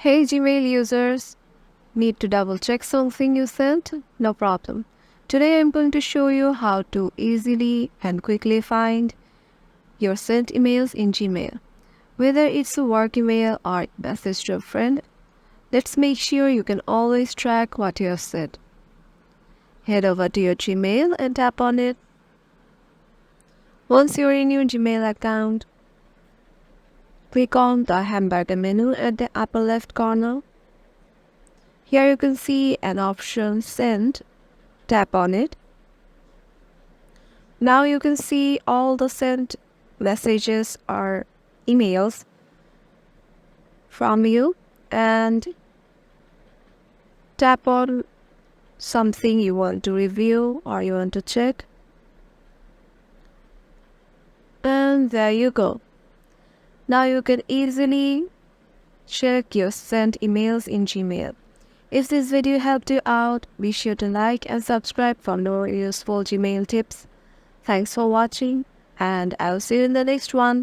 Hey Gmail users, need to double check something you sent? No problem. Today I'm going to show you how to easily and quickly find your sent emails in Gmail. Whether it's a work email or a message to a friend, let's make sure you can always track what you have sent. Head over to your Gmail and tap on it. Once you're in your Gmail account, click on the hamburger menu at the upper left corner. Here you can see an option Send. Tap on it. Now you can see all the sent messages or emails from you, and tap on something you want to review or you want to check. And there you go. Now you can easily check your sent emails in Gmail. If this video helped you out, be sure to like and subscribe for more useful Gmail tips. Thanks for watching, and I'll see you in the next one.